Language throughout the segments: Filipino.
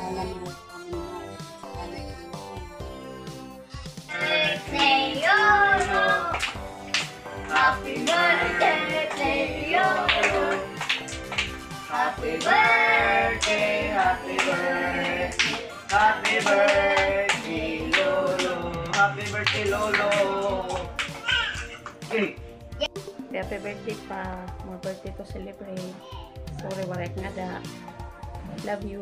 alam mo kami na sa anak mo. Birthday, Yolo! Happy birthday to Yolo! Happy birthday, happy birthday, Happy birthday, Lolo! Happy birthday, Lolo! Happy birthday pa. More birthday to celebrate. Sorry, warek nga da. Love you.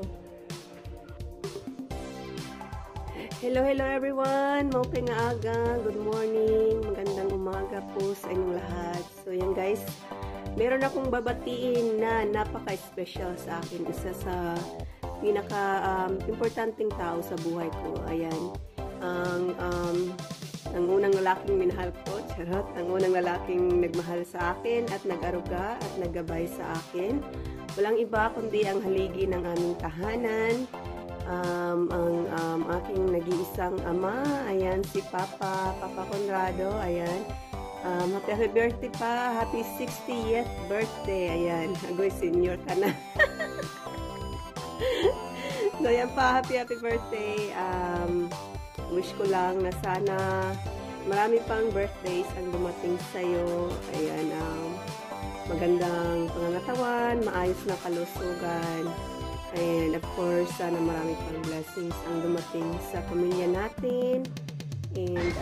Hello everyone! Maupay nga aga. Good morning. Magandang umaga po sa inyong lahat. So yan guys, meron akong babatiin na napaka-special sa akin. Isa sa pinaka-importanting tao sa buhay ko. Ayan. Ang unang lalaking minahal ko, charot, ang unang lalaking nagmahal sa akin at nag-aruga at naggabay sa akin. Walang iba kundi ang haligi ng aming tahanan, ang aking nag-iisang ama, ayan, si Papa Conrado, ayan. Happy birthday pa, happy 60th birthday, ayan. Agoy, senior ka na. So, ayan pa, happy birthday. Wish ko lang na sana marami pang birthdays ang dumating sa'yo. Ayan, magandang pangangatawan, maayos na kalusugan. And of course, sana marami pang blessings ang dumating sa pamilya natin. And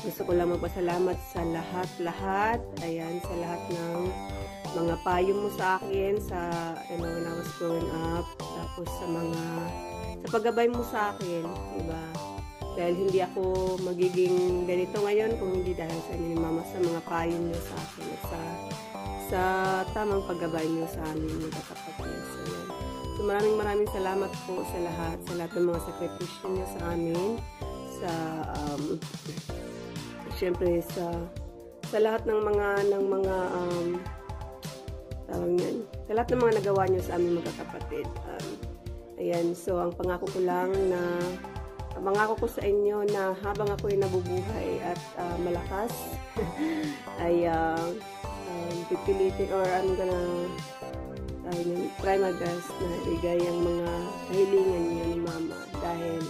gusto ko lang magpasalamat sa lahat-lahat. Ayan, sa lahat ng mga payo mo sa akin when I was growing up. Tapos sa paggabay mo sa akin, diba? Dahil hindi ako magiging ganito ngayon kung hindi dahil sa inyo ni Mama, sa mga payo niyo sa akin at sa tamang paggabay niyo sa amin mga kapatid. So maraming salamat po sa lahat ng mga sakripisyo niyo sa amin, syempre sa lahat ng mga sa lahat ng mga nagawa niyo sa amin mga kapatid. Ayan, so ang pangako ko sa inyo na habang ako'y nabubuhay at malakas ay pipilitin or I'm gonna try my best na ibigay ang mga kahilingan niyo ni Mama dahil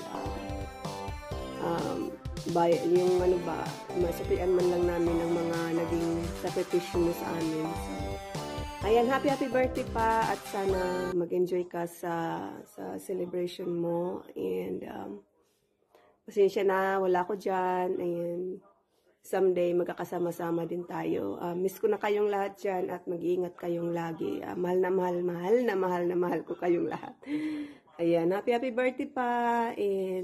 masupian man lang namin ang mga naging sakripisyo mo sa amin. So, ayan, happy birthday pa at sana mag-enjoy ka sa celebration mo. And pasensya na, wala ko dyan. Ayan, someday magkakasama-sama din tayo. Miss ko na kayong lahat dyan at mag-iingat kayong lagi. Mahal na mahal ko kayong lahat. Ayan, happy birthday pa. And